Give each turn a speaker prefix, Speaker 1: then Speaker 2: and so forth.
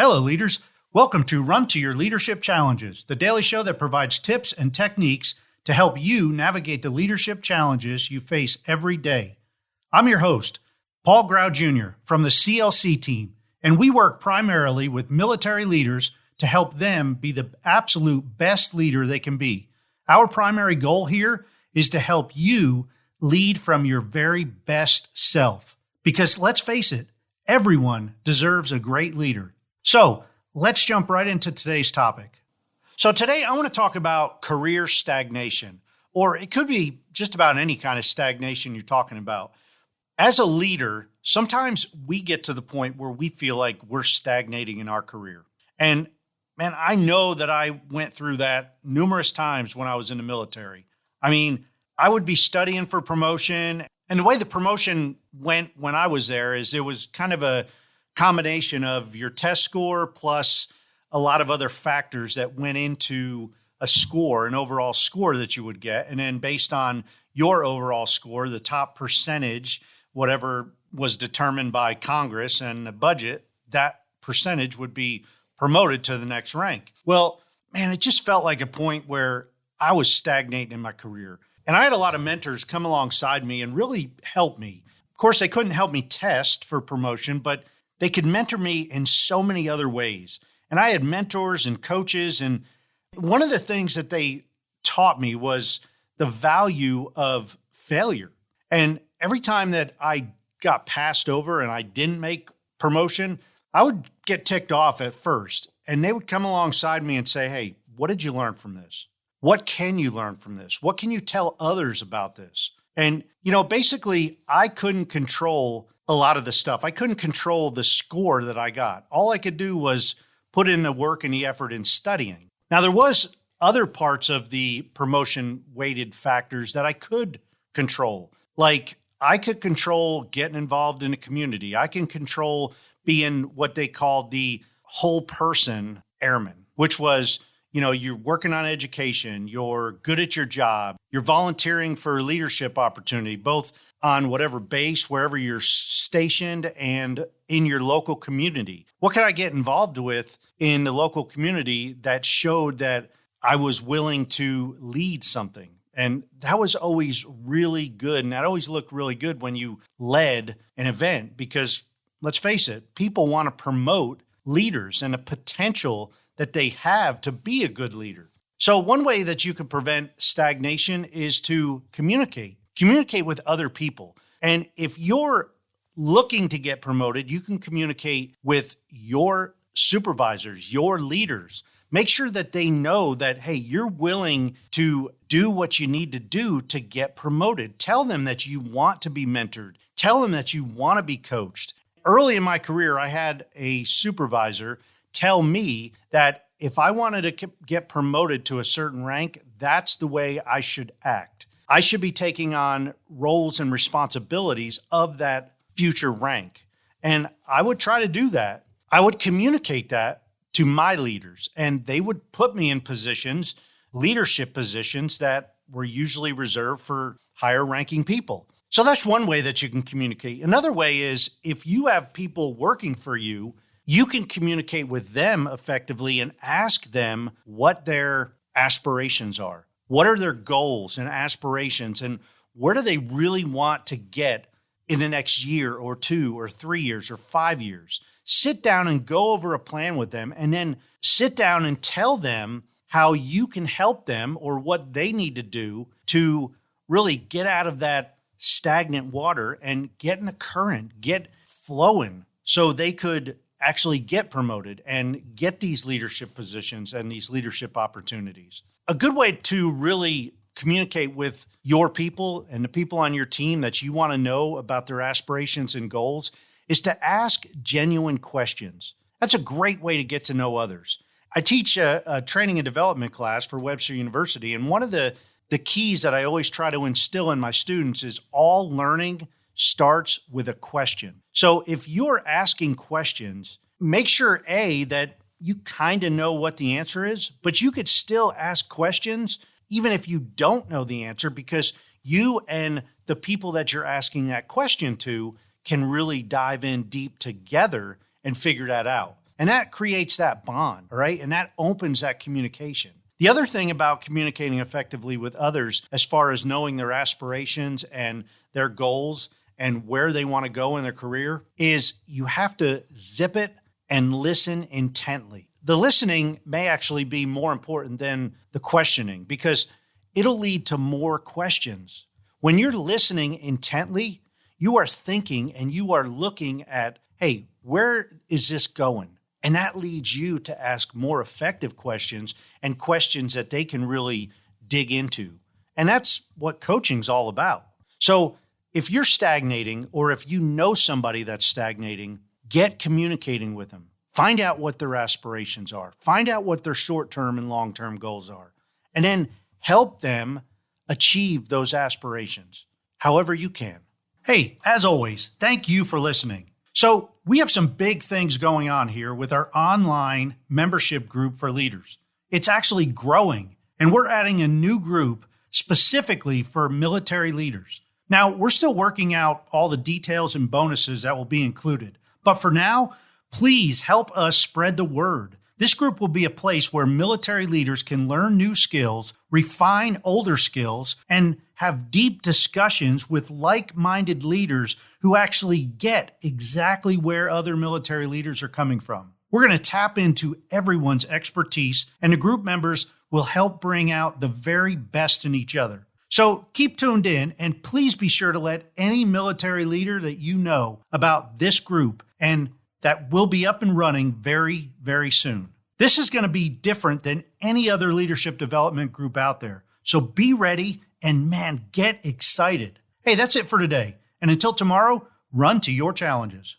Speaker 1: Hello, leaders. Welcome to Run to Your Leadership Challenges, the daily show that provides tips and techniques to help you navigate the leadership challenges you face every day. I'm your host, Paul Grau Jr. from the CLC Team, and we work primarily with military leaders to help them be the absolute best leader they can be. Our primary goal here is to help you lead from your very best self. Because let's face it, everyone deserves a great leader. So let's jump right into today's topic. So today I want to talk about career stagnation, or it could be just about any kind of stagnation you're talking about. As a leader, sometimes we get to the point where we feel like we're stagnating in our career. And man, I know that I went through that numerous times when I was in the military. I mean, I would be studying for promotion, and the way the promotion went when I was there is it was kind of a combination of your test score plus a lot of other factors that went into a score, an overall score that you would get. And then based on your overall score, the top percentage, whatever was determined by Congress and the budget, that percentage would be promoted to the next rank. Well, man, it just felt like a point where I was stagnating in my career. And I had a lot of mentors come alongside me and really help me. Of course, they couldn't help me test for promotion, but they could mentor me in so many other ways. And I had mentors and coaches. And one of the things that they taught me was the value of failure. And every time that I got passed over and I didn't make promotion, I would get ticked off at first. And they would come alongside me and say, hey, what did you learn from this? What can you learn from this? What can you tell others about this? And, basically, I couldn't control a lot of the stuff. I couldn't control the score that I got. All I could do was put in the work and the effort in studying. Now, there was other parts of the promotion weighted factors that I could control. Like I could control getting involved in a community. I can control being what they called the whole person airman, which was, you're working on education, you're good at your job, you're volunteering for leadership opportunity, both on whatever base, wherever you're stationed, and in your local community. What can I get involved with in the local community that showed that I was willing to lead something? And that was always really good. And that always looked really good when you led an event, because let's face it, people want to promote leaders and the potential that they have to be a good leader. So one way that you can prevent stagnation is to communicate with other people. And if you're looking to get promoted, you can communicate with your supervisors, your leaders. Make sure that they know that, hey, you're willing to do what you need to do to get promoted. Tell them that you want to be mentored. Tell them that you want to be coached. Early in my career, I had a supervisor tell me that if I wanted to get promoted to a certain rank, that's the way I should act. I should be taking on roles and responsibilities of that future rank. And I would try to do that. I would communicate that to my leaders, and they would put me in positions, leadership positions that were usually reserved for higher ranking people. So that's one way that you can communicate. Another way is if you have people working for you, you can communicate with them effectively and ask them what their aspirations are. What are their goals and aspirations, and where do they really want to get in the next year or 2 or 3 years or 5 years? Sit down and go over a plan with them, and then sit down and tell them how you can help them or what they need to do to really get out of that stagnant water and get in a current, get flowing so they could actually get promoted and get these leadership positions and these leadership opportunities. A good way to really communicate with your people and the people on your team that you want to know about their aspirations and goals is to ask genuine questions. That's a great way to get to know others. I teach a training and development class for Webster University, and one of the keys that I always try to instill in my students is all learning starts with a question. So if you're asking questions, make sure, A, that you kind of know what the answer is, but you could still ask questions even if you don't know the answer, because you and the people that you're asking that question to can really dive in deep together and figure that out. And that creates that bond, all right? And that opens that communication. The other thing about communicating effectively with others, as far as knowing their aspirations and their goals and where they want to go in their career, is you have to zip it and listen intently. The listening may actually be more important than the questioning because it'll lead to more questions. When you're listening intently, you are thinking and you are looking at, hey, where is this going? And that leads you to ask more effective questions and questions that they can really dig into. And that's what coaching's all about. So if you're stagnating or if you know somebody that's stagnating, get communicating with them. Find out what their aspirations are. Find out what their short-term and long-term goals are. And then help them achieve those aspirations however you can. Hey, as always, thank you for listening. So we have some big things going on here with our online membership group for leaders. It's actually growing, and we're adding a new group specifically for military leaders. Now, we're still working out all the details and bonuses that will be included. But for now, please help us spread the word. This group will be a place where military leaders can learn new skills, refine older skills, and have deep discussions with like-minded leaders who actually get exactly where other military leaders are coming from. We're going to tap into everyone's expertise, and the group members will help bring out the very best in each other. So keep tuned in, and please be sure to let any military leader that you know about this group, and that will be up and running very, very soon. This is going to be different than any other leadership development group out there. So be ready and, man, get excited. Hey, that's it for today. And until tomorrow, run to your challenges.